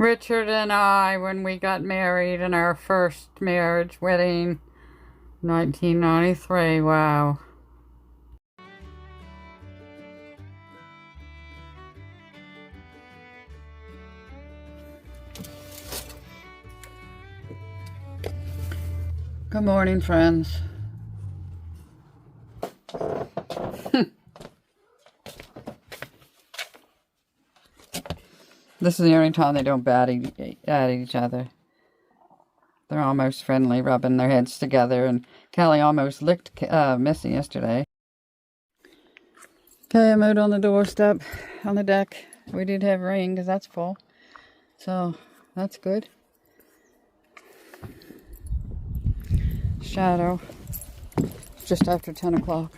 Richard and I, when we got married in our first marriage wedding, 1993, wow. Good morning, friends. This is the only time they don't bat at each other. They're almost friendly, rubbing their heads together, and Callie almost licked Missy yesterday. Okay, I'm out on the doorstep, on the deck. We did have rain, because that's full. So, that's good. Shadow. Just after 10 o'clock.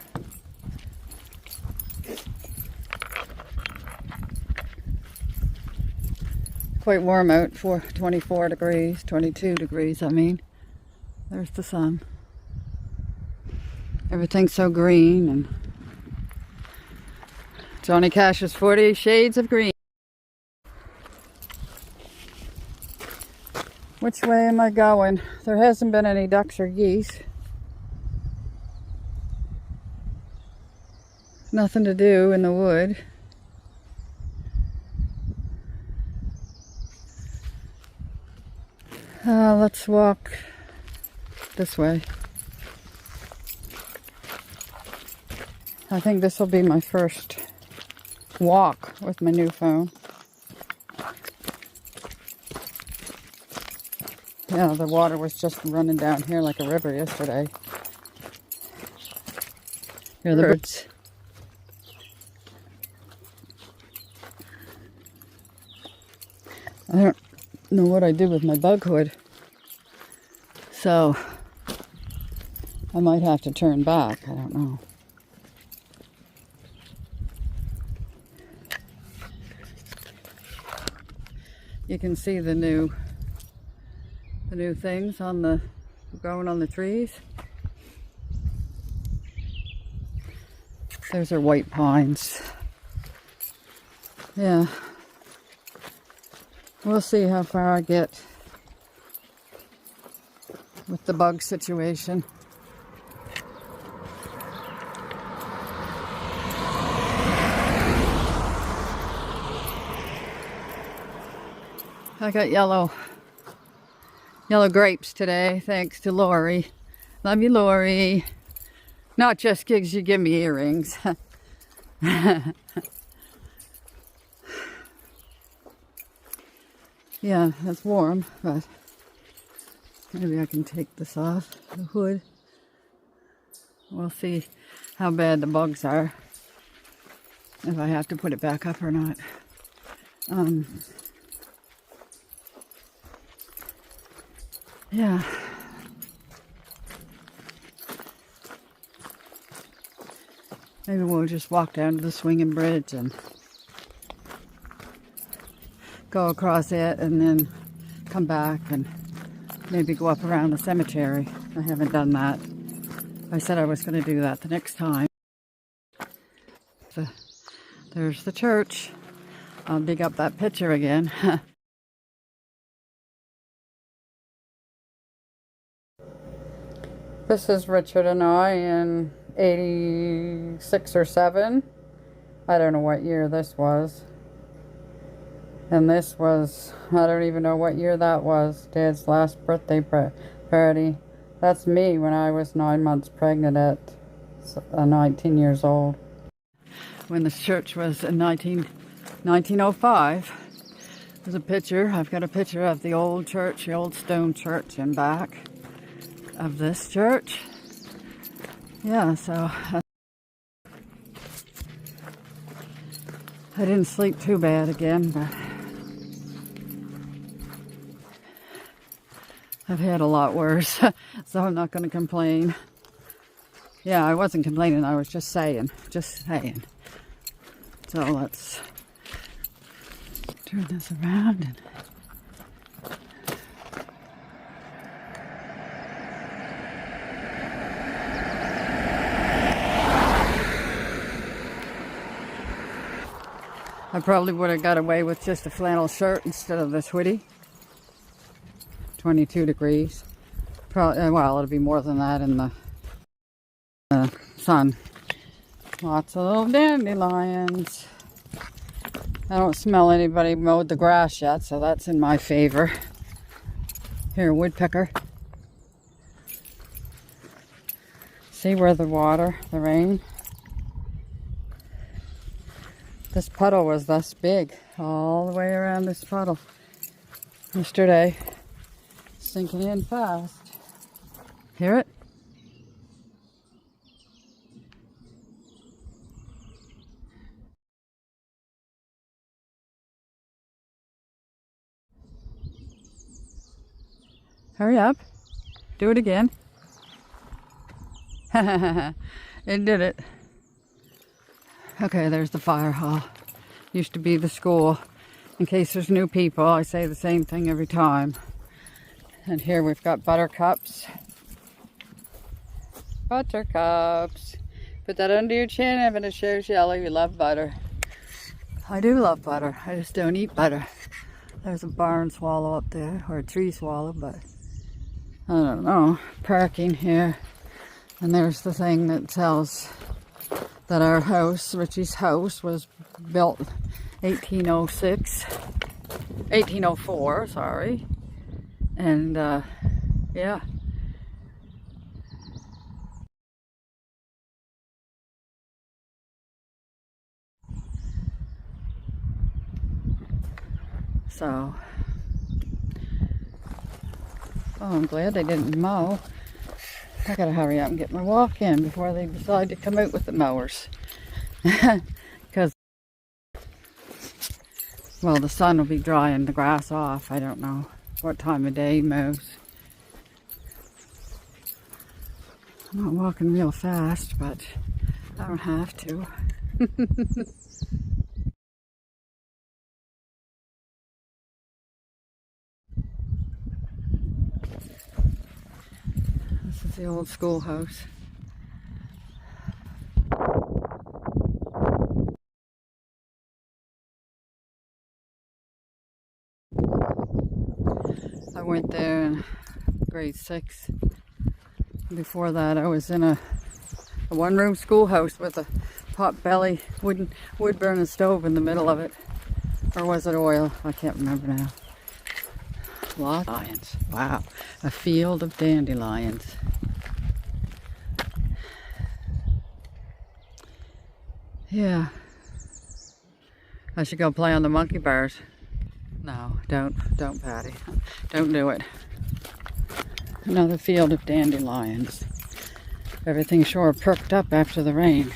Quite warm out, 24 degrees, 22 degrees, I mean. There's the sun. Everything's so green, and Johnny Cash's 40 Shades of Green. Which way am I going? There hasn't been any ducks or geese. Nothing to do in the wood. Let's walk this way. I think this will be my first walk with my new phone. Yeah, the water was just running down here like a river yesterday. Here are the birds. I don't know what I did with my bug hood, so I might have to turn back. I don't know. You can see the new things on the growing on the trees. Those are white pines. Yeah. We'll see how far I get with the bug situation. I got yellow grapes today, thanks to Lori. Love you, Lori. Not just because you give me earrings. Yeah, it's warm, but maybe I can take this off, the hood. We'll see how bad the bugs are, if I have to put it back up or not. Yeah. Maybe we'll just walk down to the swinging bridge and go across it and then come back and maybe go up around the cemetery. I haven't done that. I said I was going to do that the next time. There's the church. I'll dig up that picture again. This is Richard and I in 86 or 7. I don't know what year this was. And this was, I don't even know what year that was. Dad's last birthday party. That's me when I was 9 months pregnant at 19 years old. When the church was in 1905. There's a picture. I've got a picture of the old church, the old stone church in back of this church. Yeah, so I didn't sleep too bad again, but I've had a lot worse, so I'm not going to complain. Yeah, I wasn't complaining, I was just saying. So let's turn this around and I probably would have got away with just a flannel shirt instead of this hoodie. 22 degrees. Probably, well, it'll be more than that in the sun. Lots of little dandelions. I don't smell anybody mowed the grass yet, so that's in my favor. Here, woodpecker. See where the water, the rain. This puddle was this big, all the way around this puddle. Yesterday, sinking in fast. Hear it? Hurry up. Do it again. It did it. Okay, there's the fire hall. Used to be the school. In case there's new people, I say the same thing every time. And here we've got buttercups. Buttercups. Put that under your chin and it shows yellow. You love butter. I do love butter. I just don't eat butter. There's a barn swallow up there, or a tree swallow, but I don't know. Parking here. And there's the thing that tells that our house, Richie's house, was built 1804, sorry. And yeah. So, I'm glad they didn't mow. I gotta hurry up and get my walk in before they decide to come out with the mowers. Because, well, the sun will be drying the grass off. I don't know what time of day mows. I'm not walking real fast, but I don't have to. This is the old schoolhouse. I went there in grade 6. Before that, I was in a one-room schoolhouse with a pot-belly wood burning stove in the middle of it. Or was it oil? I can't remember now. Lots of lions. Wow. A field of dandelions. Yeah. I should go play on the monkey bars. No, don't, Patty. Don't do it. Another field of dandelions. Everything sure perked up after the rain.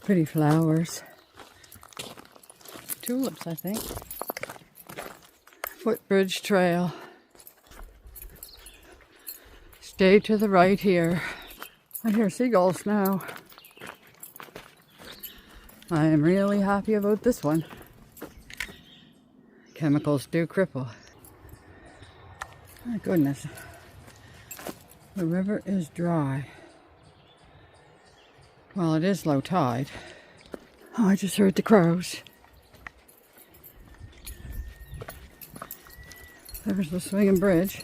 Pretty flowers. Tulips, I think. Footbridge Trail. Stay to the right here. I hear seagulls now. I am really happy about this one. Chemicals do cripple. My goodness. The river is dry. Well, it is low tide. Oh, I just heard the crows. There's the swinging bridge.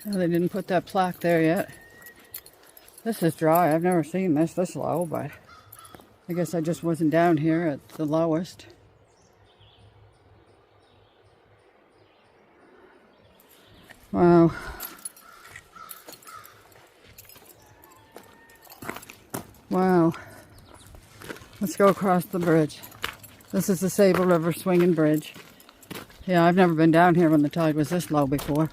Oh, they didn't put that plaque there yet. This is dry. I've never seen this low, but I guess I just wasn't down here at the lowest. Wow. Wow. Let's go across the bridge. This is the Sable River swinging bridge. Yeah, I've never been down here when the tide was this low before.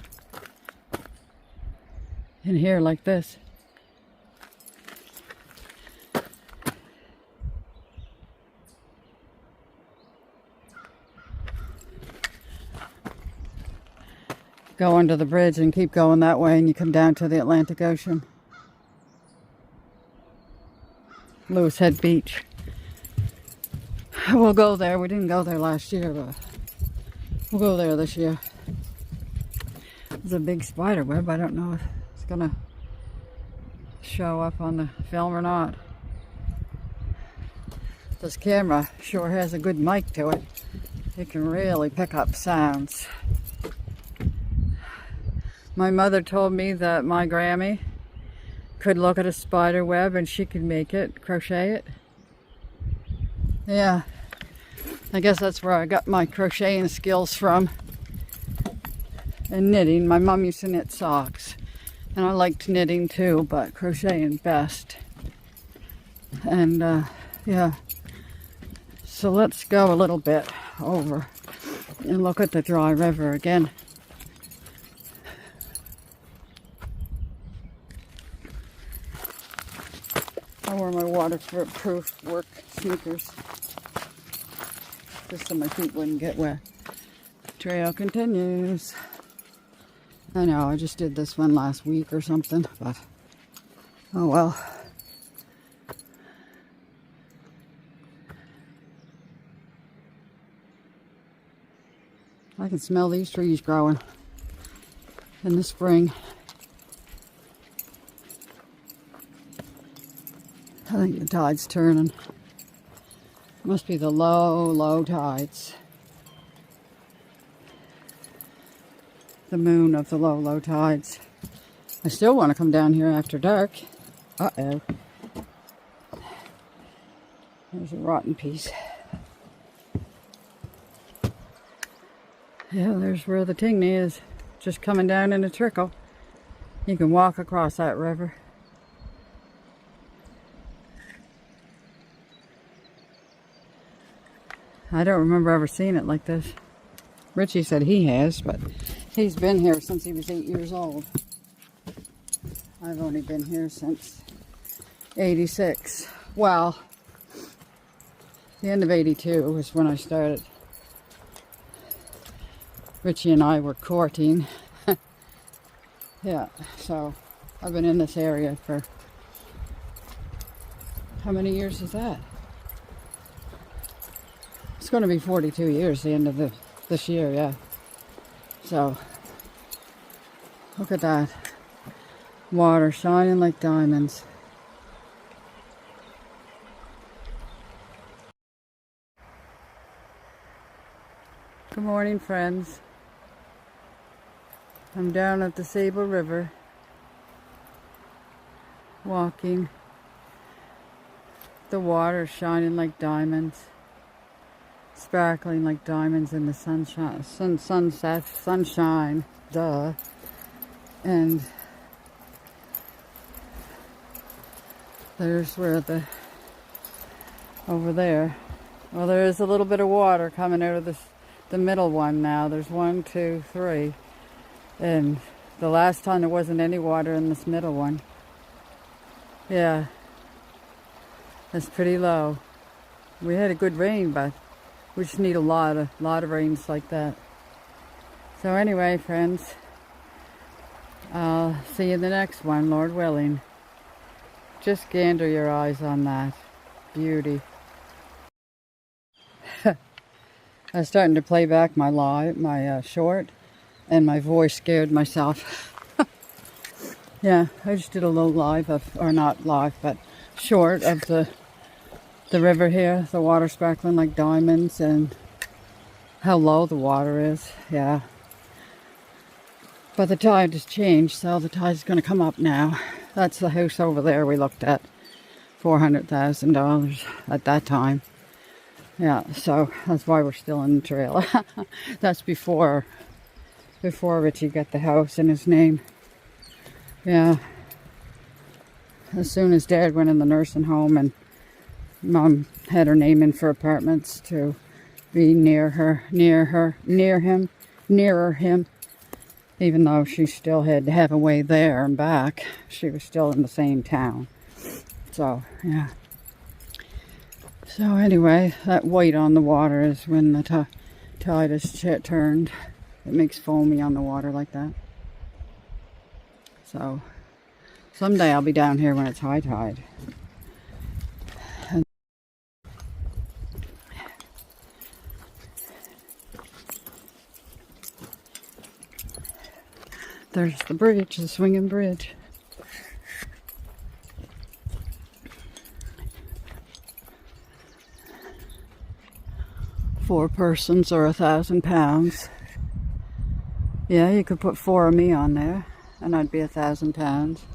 In here like this. Go under the bridge and keep going that way and you come down to the Atlantic Ocean. Lewis Head Beach. We'll go there. We didn't go there last year, but we'll go there this year. There's a big spider web. I don't know if it's gonna show up on the film or not. This camera sure has a good mic to it. It can really pick up sounds. My mother told me that my Grammy could look at a spider web and she could make it, crochet it. Yeah, I guess that's where I got my crocheting skills from. And knitting. My mom used to knit socks. And I liked knitting too, but crocheting best. And yeah. So let's go a little bit over and look at the dry river again. I wore my waterproof work sneakers just so my feet wouldn't get wet. Trail continues. I know, I just did this one last week or something, but oh well. I can smell these trees growing in the spring. I think the tide's turning. Must be the low tides. The moon of the low tides. I still want to come down here after dark. Uh-oh. There's a rotten piece. Yeah, there's where the Tingny is. Just coming down in a trickle. You can walk across that river. I don't remember ever seeing it like this. Richie said he has, but he's been here since he was 8 years old. I've only been here since 86. Well, the end of 82 was when I started. Richie and I were courting. Yeah, so I've been in this area for, how many years is that? It's going to be 42 years the end of this year, yeah. So, look at that. Water shining like diamonds. Good morning, friends. I'm down at the Sable River, walking. The water is shining like diamonds. Sparkling like diamonds in the sunshine, sunshine, duh. And there's where over there. Well, there is a little bit of water coming out of the middle one now. There's 1, 2, 3. And the last time there wasn't any water in this middle one. Yeah. That's pretty low. We had a good rain, but we just need a lot of rains like that. So anyway, friends, I'll see you in the next one, Lord willing. Just gander your eyes on that beauty. I was starting to play back my short, and my voice scared myself. Yeah, I just did a little live or not live, but short of the river here, the water sparkling like diamonds, and how low the water is. Yeah. But the tide has changed, so the tide's going to come up now. That's the house over there we looked at. $400,000 at that time. Yeah, so that's why we're still in the trail. That's before Richie got the house in his name. Yeah. As soon as Dad went in the nursing home and Mom had her name in for apartments to be nearer him. Even though she still had to have a way there and back, she was still in the same town. So, yeah. So anyway, that white on the water is when the tide is turned. It makes foamy on the water like that. So, someday I'll be down here when it's high tide. There's the bridge, the swinging bridge. 4 persons or 1,000 pounds. Yeah, you could put 4 of me on there and I'd be 1,000 pounds.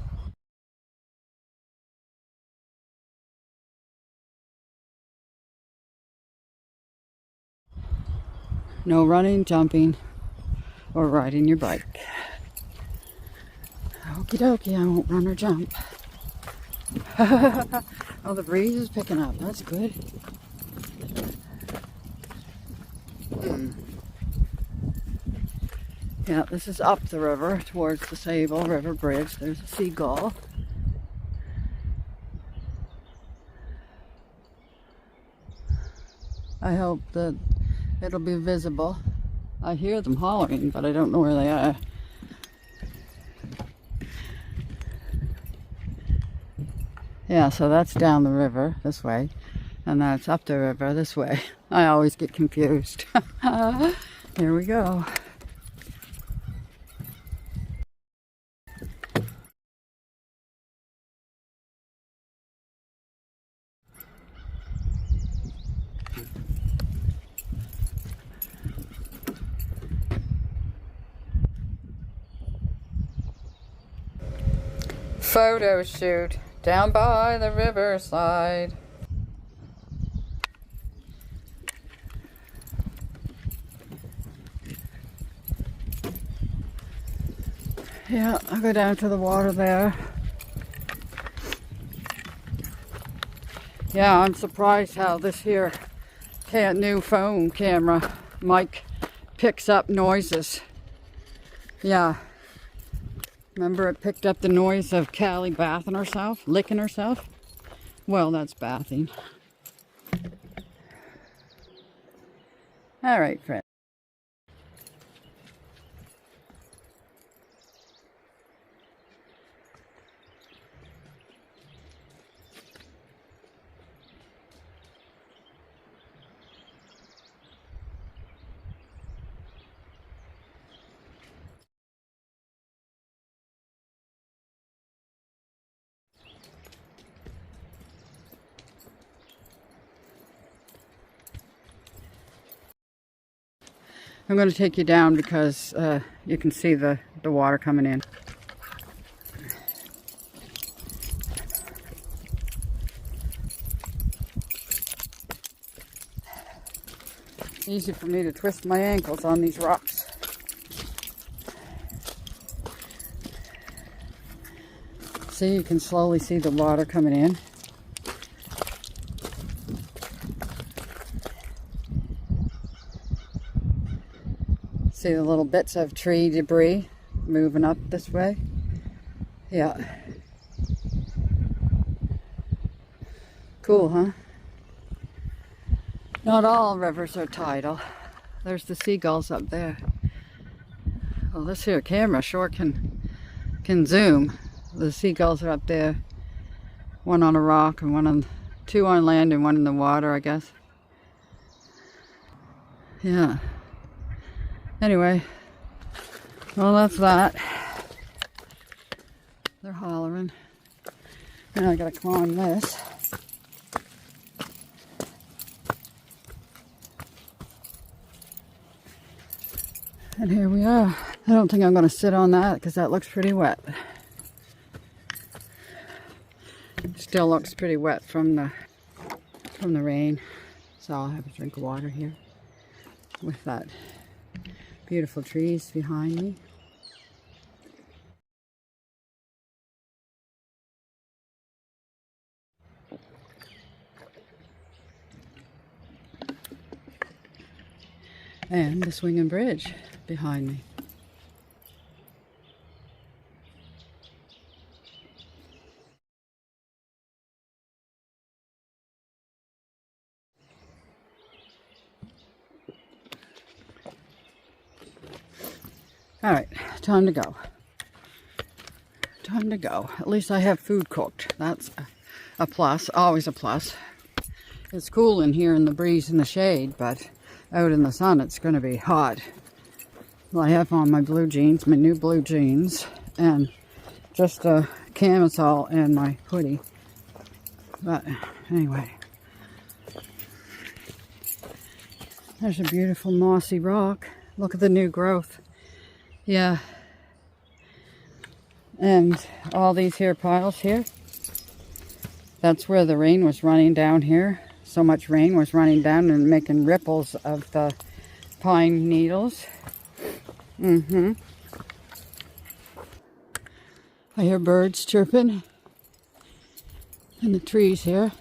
No running, jumping, or riding your bike. Okie dokie, I won't run or jump. Oh, the breeze is picking up. That's good. Yeah, this is up the river towards the Sable River Bridge. There's a seagull. I hope that it'll be visible. I hear them hollering, but I don't know where they are. Yeah, so that's down the river this way, and that's up the river this way. I always get confused. Here we go. Photo shoot down by the riverside. Yeah, I'll go down to the water there. Yeah, I'm surprised how this here new phone camera mic picks up noises. Yeah. Remember it picked up the noise of Callie bathing herself, licking herself? Well, that's bathing. All right, friend. I'm going to take you down because you can see the water coming in. Easy for me to twist my ankles on these rocks. See, you can slowly see the water coming in. See the little bits of tree debris moving up this way? Yeah. Cool, huh? Not all rivers are tidal. There's the seagulls up there. Well, this here camera sure can zoom. The seagulls are up there. One on a rock and two on land and one in the water, I guess. Yeah. Anyway, well, that's that. They're hollering. Now I gotta climb this. And here we are. I don't think I'm gonna sit on that because that looks pretty wet. Still looks pretty wet from the rain. So I'll have a drink of water here with that. Beautiful trees behind me. And the swinging bridge behind me. All right, time to go. Time to go. At least I have food cooked. That's a plus, always a plus. It's cool in here in the breeze and the shade, but out in the sun it's going to be hot. Well, I have on my blue jeans, my new blue jeans, and just a camisole and my hoodie. But anyway. There's a beautiful mossy rock. Look at the new growth. Yeah. And all these here piles here, that's where the rain was running down here. So much rain was running down and making ripples of the pine needles. I hear birds chirping in the trees here.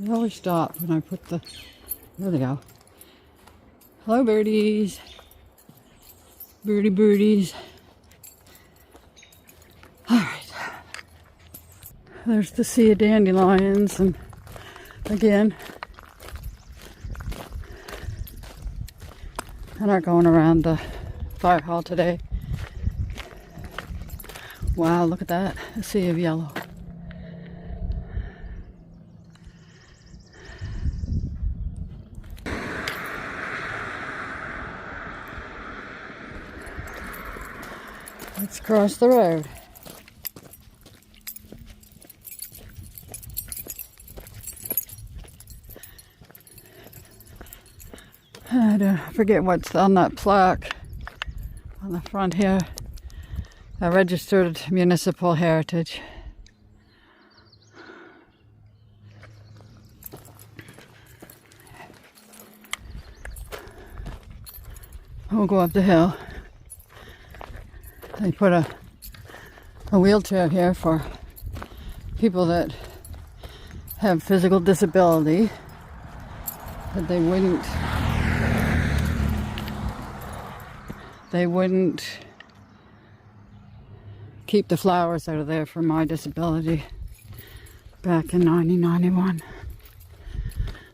They always stop when I put the... There they go. Hello, birdies. Birdies. Alright. There's the sea of dandelions, and again, I'm not going around the fire hall today. Wow, look at that. A sea of yellow. Let's cross the road. I forget what's on that plaque on the front here. A registered municipal heritage. We'll go up the hill. They put a wheelchair here for people that have physical disability, but they wouldn't keep the flowers out of there for my disability back in 1991.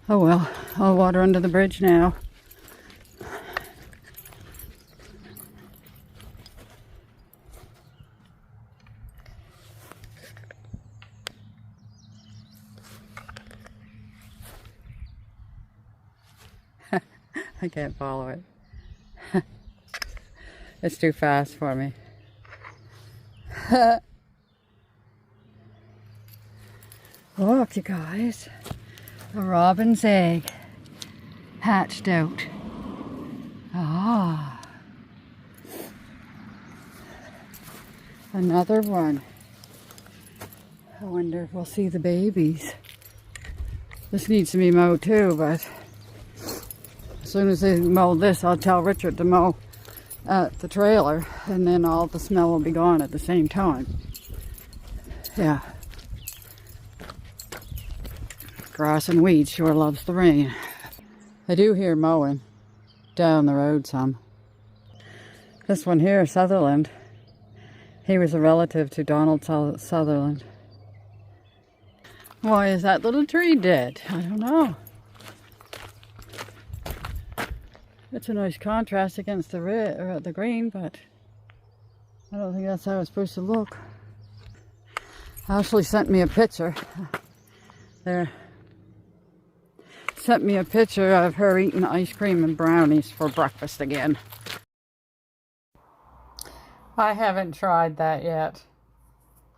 Oh well, I'll water under the bridge now. I can't follow it. It's too fast for me. Look, you guys. A robin's egg hatched out. Ah. Another one. I wonder if we'll see the babies. This needs to be mowed too, but as soon as they mow this, I'll tell Richard to mow at the trailer, and then all the smell will be gone at the same time. Yeah. Grass and weeds sure loves the rain. I do hear mowing down the road some. This one here, Sutherland, he was a relative to Donald Sutherland. Why is that little tree dead? I don't know. It's a nice contrast against the red or the green, but I don't think that's how it's supposed to look. Ashley sent me a picture. There. Sent me a picture of her eating ice cream and brownies for breakfast again. I haven't tried that yet.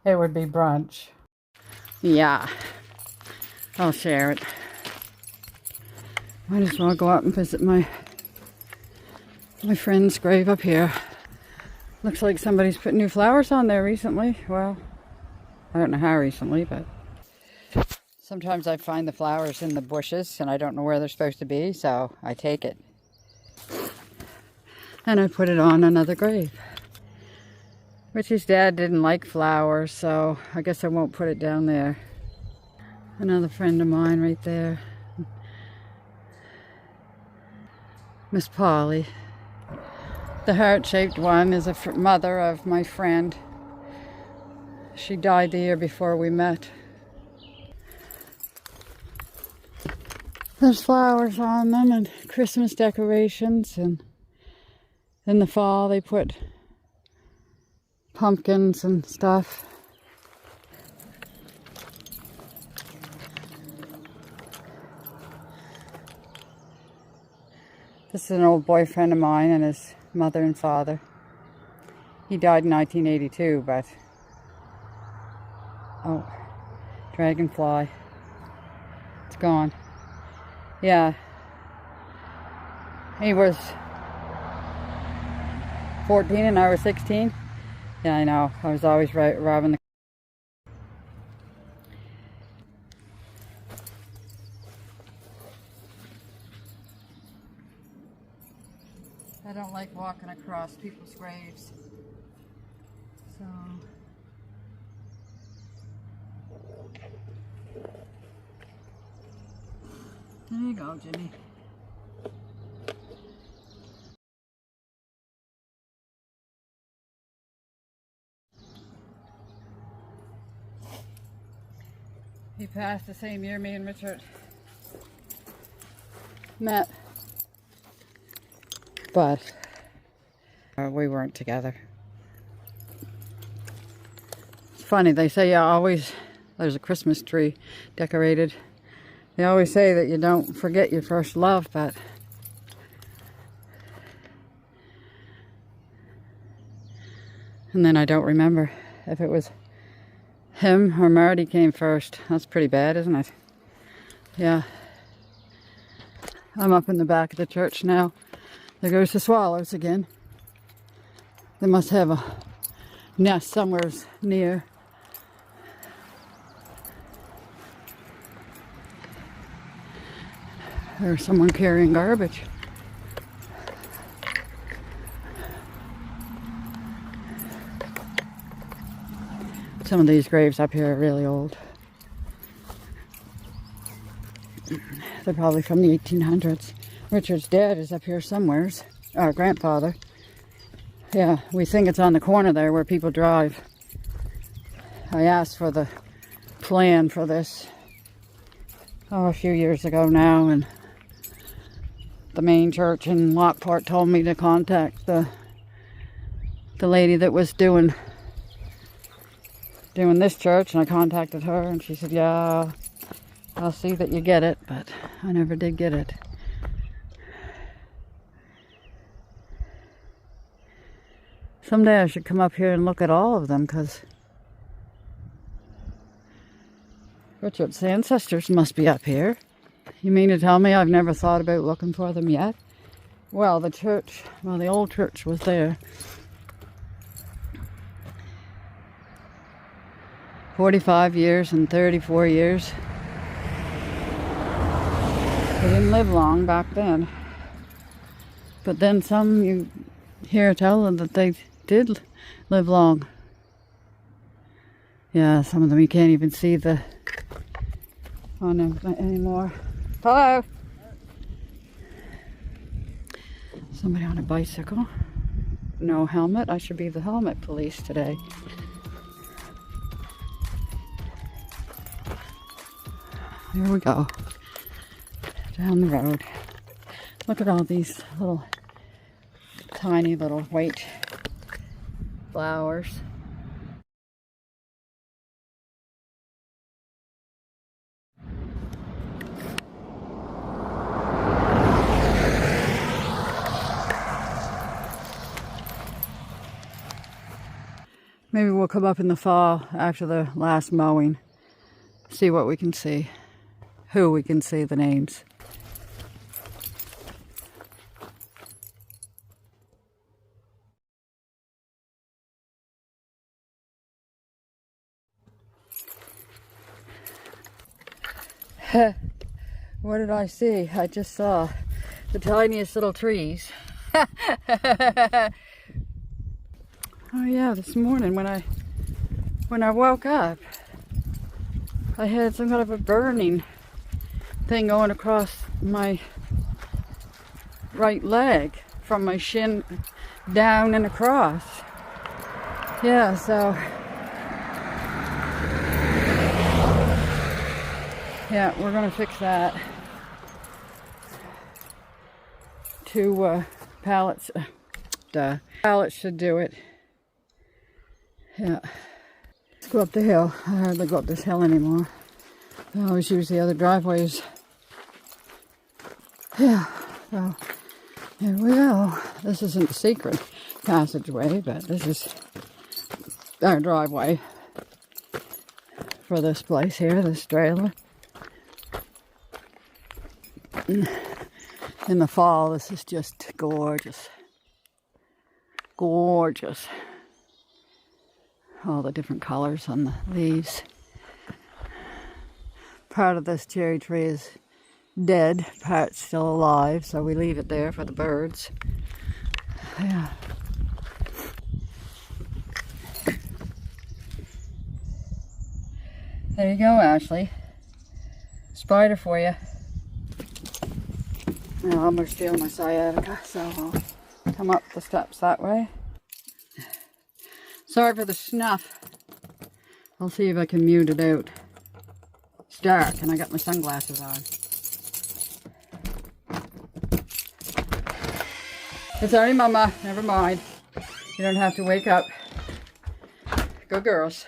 It would be brunch. Yeah. I'll share it. Might as well go out and visit my friend's grave up here. Looks like somebody's put new flowers on there recently. Well, I don't know how recently, but sometimes I find the flowers in the bushes and I don't know where they're supposed to be, so I take it. And I put it on another grave. Richie's dad didn't like flowers, so I guess I won't put it down there. Another friend of mine right there. Miss Polly. The heart-shaped one is a mother of my friend. She died the year before we met. There's flowers on them and Christmas decorations, and in the fall they put pumpkins and stuff. This is an old boyfriend of mine and his mother and father. He died in 1982, but... Oh, dragonfly. It's gone. Yeah. He was 14 and I was 16. Yeah, I know. I was always robbing the... I don't like walking across people's graves. So... There you go, Jimmy. He passed the same year me and Richard met. But we weren't together. It's funny, they say there's a Christmas tree decorated. They always say that you don't forget your first love, but and then I don't remember if it was him or Marty came first. That's pretty bad, isn't it? Yeah. I'm up in the back of the church now. There goes the swallows again. They must have a nest somewhere near. There's someone carrying garbage. Some of these graves up here are really old. They're probably from the 1800s. Richard's dad is up here somewheres. Our grandfather. Yeah, we think it's on the corner there where people drive. I asked for the plan for this a few years ago now, and the main church in Lockport told me to contact the lady that was doing this church, and I contacted her, and she said, yeah, I'll see that you get it, but I never did get it. Someday I should come up here and look at all of them, because Richard's ancestors must be up here. You mean to tell me I've never thought about looking for them yet? Well, the old church was there. 45 years and 34 years. They didn't live long back then. But then some you hear tell them that they did live long. Yeah, some of them you can't even see on them anymore. Hello. Somebody on a bicycle. No helmet. I should be the helmet police today. Here we go. Down the road. Look at all these little tiny little white flowers. Maybe we'll come up in the fall after the last mowing. See what we can see. Who we can see, the names. What did I see? I just saw the tiniest little trees. Oh yeah, this morning when I woke up, I had some kind of a burning thing going across my right leg from my shin down and across. Yeah, so yeah, we're gonna fix that. 2 pallets. Pallets should do it. Yeah. Let's go up the hill. I hardly go up this hill anymore. I always use the other driveways. Yeah, so here we go. This isn't a secret passageway, but this is our driveway for this place here, this trailer. In the fall, this is just gorgeous. Gorgeous. All the different colors on the leaves. Part of this cherry tree is dead, part's still alive, so we leave it there for the birds. Yeah. There you go, Ashley. Spider for you. Now I'm going to feel my sciatica, so I'll come up the steps that way. Sorry for the snuff. I'll see if I can mute it out. It's dark and I got my sunglasses on. It's already Mama, never mind. You don't have to wake up. Good girls.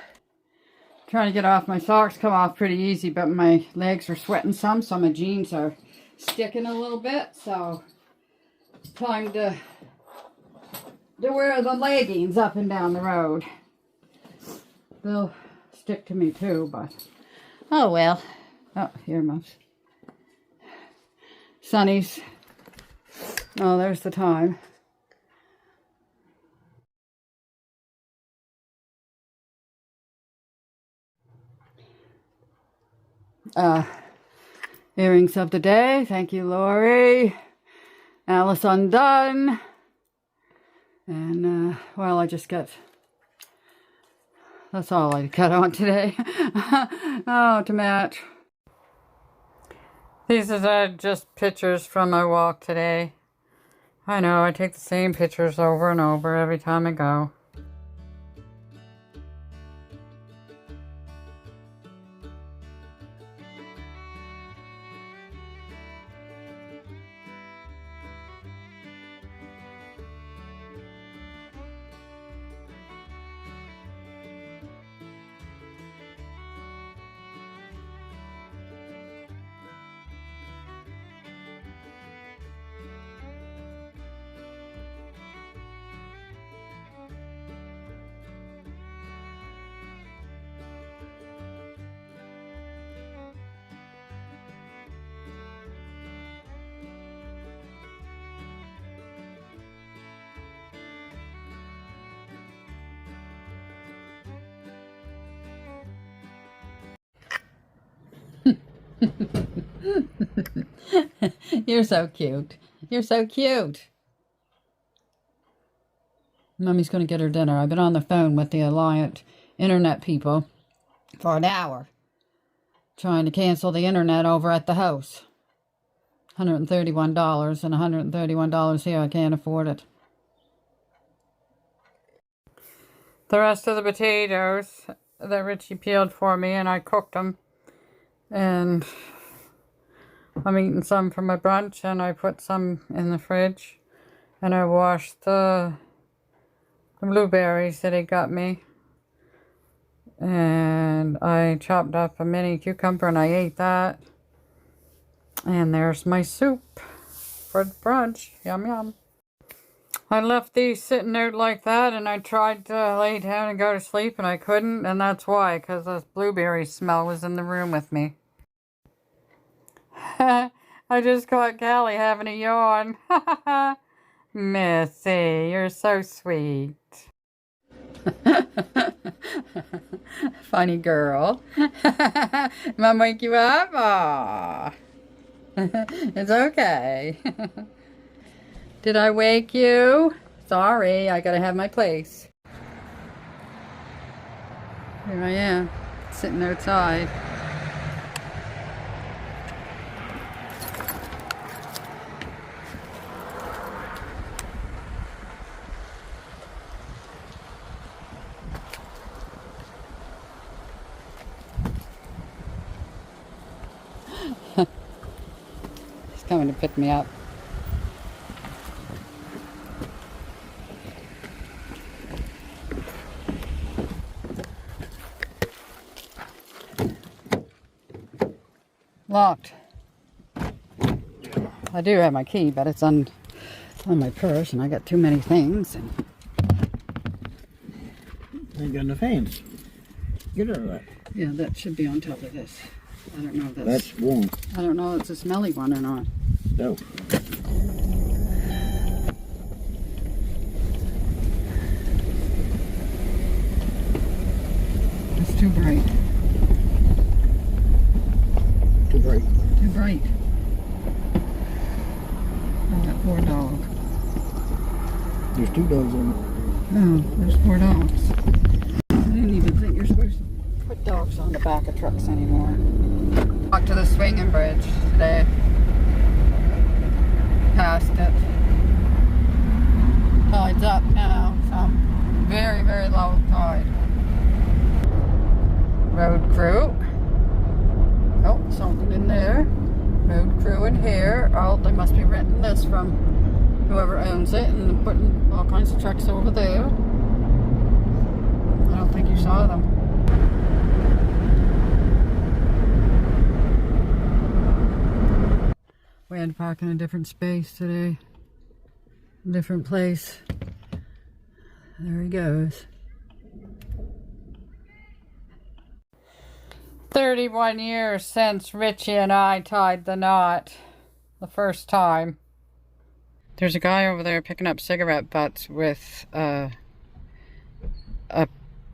Trying to get off my socks, come off pretty easy, but my legs are sweating some, so my jeans are sticking a little bit, so time to wear the leggings up and down the road. They'll stick to me too, but oh well. Oh, here moves. Sunny's. Oh, there's the time. Earrings of the day. Thank you, Lori. Alice undone. And, well, I just got... That's all I got on today. Oh, to match. These are just pictures from my walk today. I know, I take the same pictures over and over every time I go. You're so cute. You're so cute. Mommy's going to get her dinner. I've been on the phone with the Alliant internet people for an hour trying to cancel the internet over at the house. $131 and $131 here. I can't afford it. The rest of the potatoes that Richie peeled for me, and I cooked them. And I'm eating some for my brunch, and I put some in the fridge. And I washed the blueberries that he got me. And I chopped up a mini cucumber and I ate that. And there's my soup for brunch. Yum yum. I left these sitting out like that, and I tried to lay down and go to sleep, and I couldn't. And that's why, because the blueberry smell was in the room with me. I just caught Callie having a yawn. Missy, you're so sweet. Funny girl. Mom wake you up? Aww. It's okay. Did I wake you? Sorry, I gotta have my place. Here I am, sitting outside. He's coming to pick me up. Locked. I do have my key, but it's on my purse, and I got too many things. And ain't got enough hands. Get her that. Yeah, that should be on top of this. I don't know if That's warm. I don't know if it's a smelly one or not. No. It's too bright. Too bright. Too bright. Oh, that poor dog. There's 2 dogs on it. Oh, there's 4 dogs. I didn't even think you're supposed to put dogs on the back of trucks anymore. Walked to the swinging bridge today. Past it. Tide's up now, so very, very low tide. Road crew. Oh, something in there. Road crew in here. Oh, they must be renting this from whoever owns it and putting all kinds of trucks over there. I don't think you saw them. We had to park in a different space today. A different place. There he goes. 31 years since Richie and I tied the knot. The first time. There's a guy over there picking up cigarette butts with a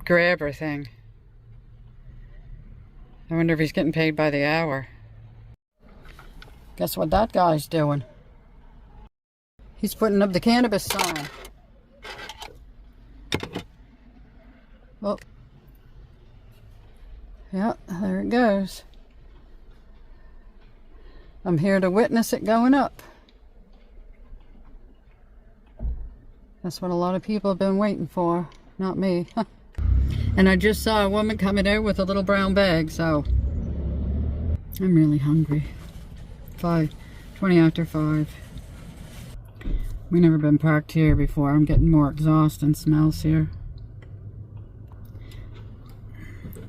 grabber thing. I wonder if he's getting paid by the hour. Guess what that guy's doing? He's putting up the cannabis sign. Oh. Yeah, there it goes. I'm here to witness it going up. That's what a lot of people have been waiting for. Not me. And I just saw a woman coming out with a little brown bag, so I'm really hungry. 20 after 5. We never been parked here before. I'm getting more exhaust and smells here.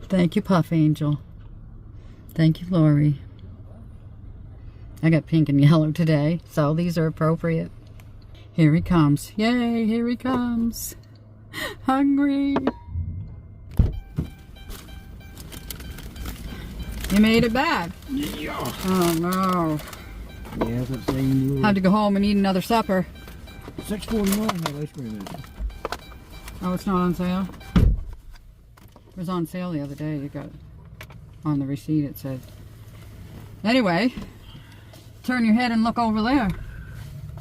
Thank you, Puff Angel. Thank you, Lori. I got pink and yellow today, so these are appropriate. Here he comes. Yay, here he comes. Hungry. You made it back. Yeah. Oh no. Yeah, that's the same. Had to go home and eat another supper. $6.49 that ice cream is. Oh, it's not on sale? It was on sale the other day. You got it on the receipt, it said. Anyway, turn your head and look over there.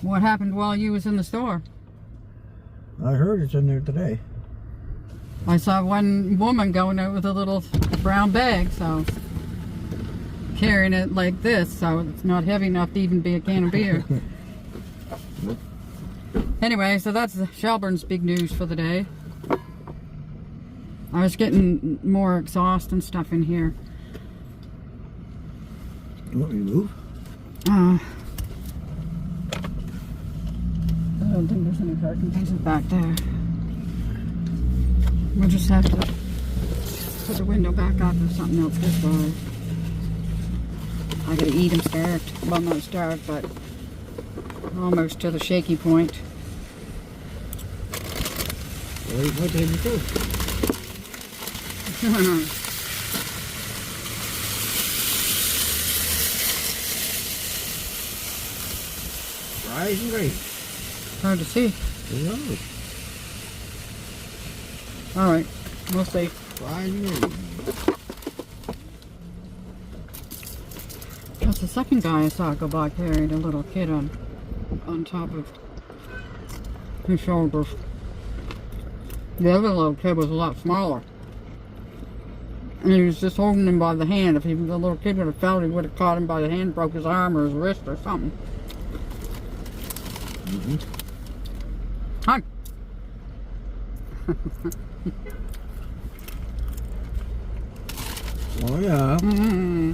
What happened while you was in the store? I heard it's in there today. I saw one woman going out with a little brown bag, so carrying it like this, so it's not heavy enough to even be a can of beer. Anyway, so that's Shelburne's big news for the day. I was getting more exhaust and stuff in here. You want me to move? I don't think there's any parking places back there. We'll just have to put the window back up if something else gets by. I gotta eat, I'm starved. Well, I'm not starved, but almost to the shaky point. Well, you might take it too. Fries and gravy. Hard to see. Who knows? Alright, we'll see. Fries and gravy. That's the second guy I saw go by carrying a little kid on top of his shoulders. The other little kid was a lot smaller. And he was just holding him by the hand. If the little kid would have fell, he would have caught him by the hand, broke his arm or his wrist or something. Hi. Oh yeah. Mm-hmm.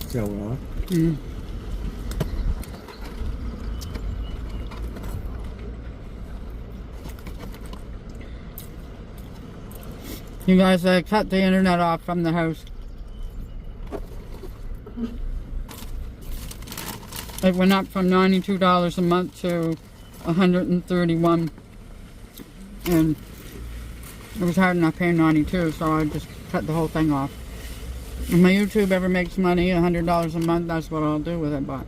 So Mm. You guys, cut the internet off from the house. It went up from $92 a month to $131, and it was hard enough paying $92, so I just cut the whole thing off. If my YouTube ever makes money, $100 a month, that's what I'll do with it, but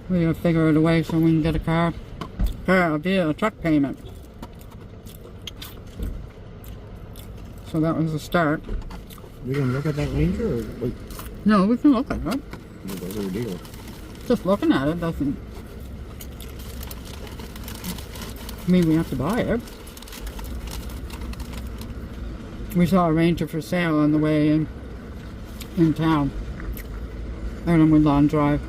we gotta figure it away so we can get a car. A truck payment. So that was a start. We gonna look at that Ranger or wait? No, we can look at it. No big deal. Just looking at it doesn't mean we have to buy it. We saw a Ranger for sale on the way in town. Out on Woodlawn Drive.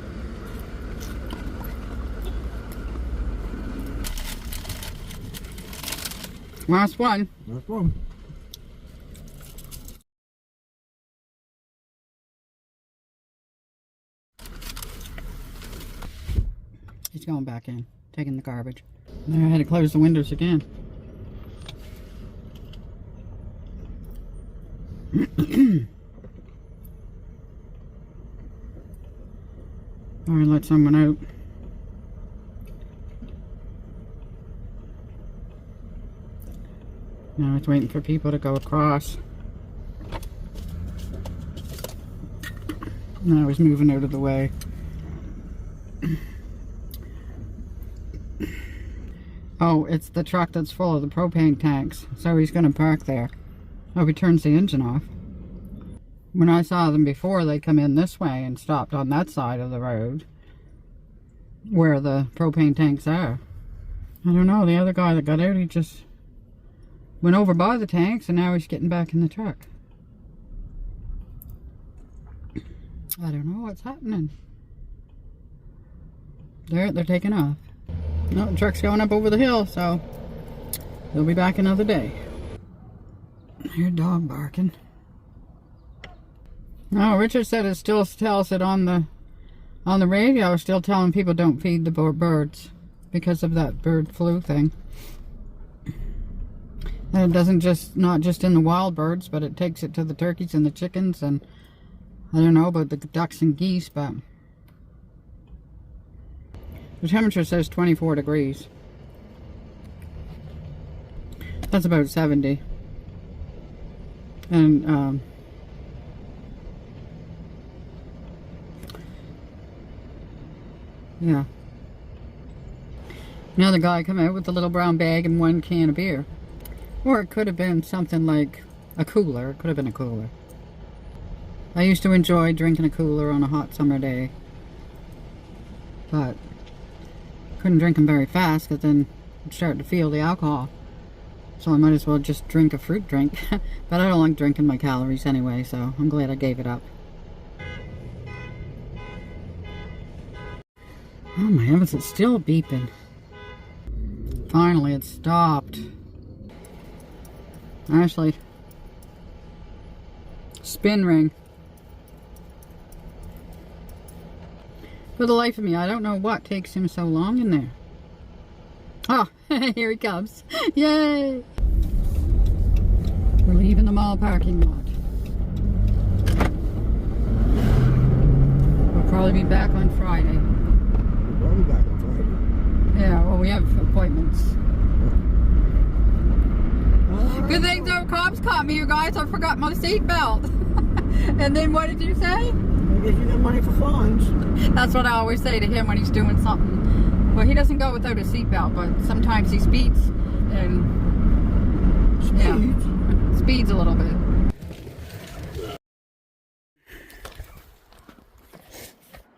Last one. Last one. He's going back in, taking the garbage. There, I had to close the windows again. Or let someone out. Now it's waiting for people to go across. Now he's moving out of the way. Oh, it's the truck that's full of the propane tanks. So he's going to park there. Oh, he turns the engine off. When I saw them before, they come in this way and stopped on that side of the road where the propane tanks are. I don't know, the other guy that got out, he just went over by the tanks and now he's getting back in the truck. I don't know what's happening. They're taking off. No, the truck's going up over the hill, so they'll be back another day. I hear a dog barking. No, Richard said it still tells it on the radio, still telling people don't feed the birds because of that bird flu thing. And it doesn't not just in the wild birds, but it takes it to the turkeys and the chickens, and I don't know about the ducks and geese, but the temperature says 24 degrees. That's about 70. And yeah. Another guy come out with a little brown bag and one can of beer. Or it could have been something like a cooler. It could have been a cooler. I used to enjoy drinking a cooler on a hot summer day. But couldn't drink them very fast because then I'd start to feel the alcohol. So I might as well just drink a fruit drink. But I don't like drinking my calories anyway, so I'm glad I gave it up. Oh my heavens, it's still beeping. Finally, it stopped. Actually, spin ring. For the life of me, I don't know what takes him so long in there. Oh, here he comes. Yay! We're leaving the mall parking lot. We'll probably be back on Friday. We'll be back on Friday. Yeah, well, we have appointments. Good thing no cops caught me, you guys. I forgot my seatbelt. And then what did you say? I guess you got money for fines. That's what I always say to him when he's doing something. Well, he doesn't go without a seatbelt, but sometimes he speeds and yeah, speeds a little bit.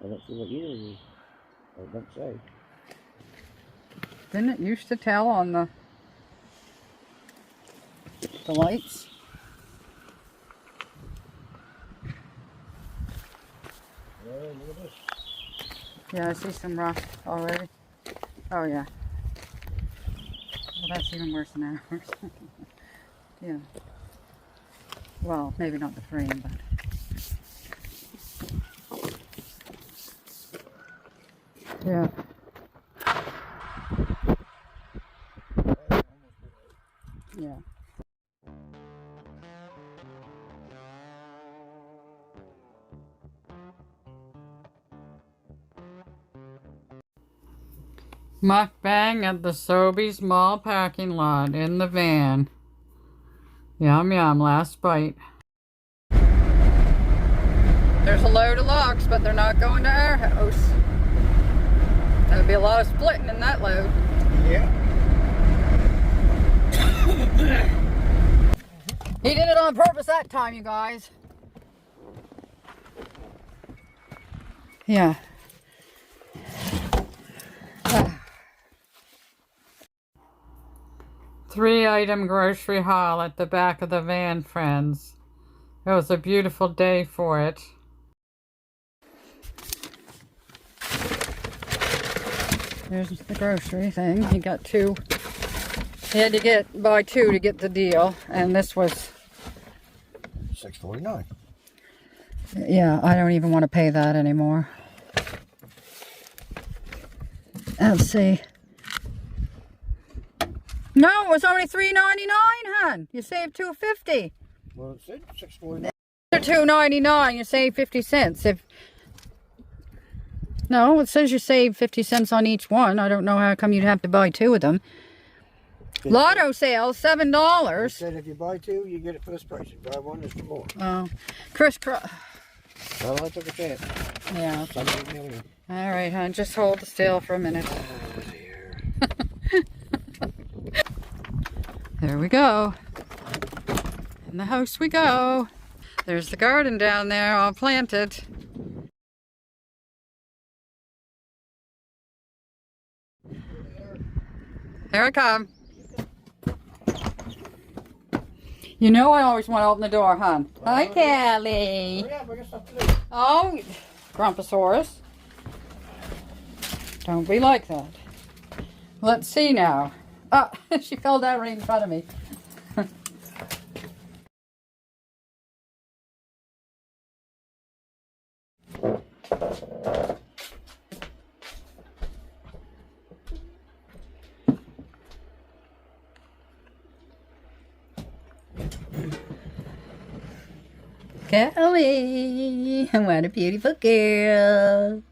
I don't see what year it is. I don't say. Didn't it used to tell on the lights? Yeah, look at this. Yeah, I see some rust already. Oh yeah. Well, that's even worse than ours. Yeah. Well, maybe not the frame, but Yeah. Yeah. Mukbang at the Sobeys Mall parking lot in the van. Yum yum, last bite. There's a load of logs, but they're not going to our house. There'll be a lot of splitting in that load. Yeah. He did it on purpose that time, you guys. Yeah. 3-item grocery haul at the back of the van, friends. It was a beautiful day for it. There's the grocery thing. He got 2. He had to buy 2 to get the deal, and this was $6.49. Yeah, I don't even want to pay that anymore. Let's see. No, it was only $3.99, hon. You saved $2.50. Well, it said $6.49. $2.99. You save 50 cents. No, it says you save 50 cents on each one. I don't know how come you'd have to buy 2 of them. Lotto sales, $7. It said if you buy 2, you get it for this price. If you buy 1, it's for more. Oh, Well, I took a chance. Yeah. 7 million. All right, hon. Just hold still for a minute. Oh, dear. There we go. In the house we go. There's the garden down there, all planted. Here I come. You know I always want to open the door, hon. Hi, Callie. Hurry up, I got stuff to do. Oh, Grumposaurus. Don't be like that. Let's see now. Ah, she fell down right in front of me. Kelly, what a beautiful girl.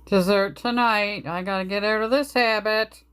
Dessert tonight. I gotta get out of this habit.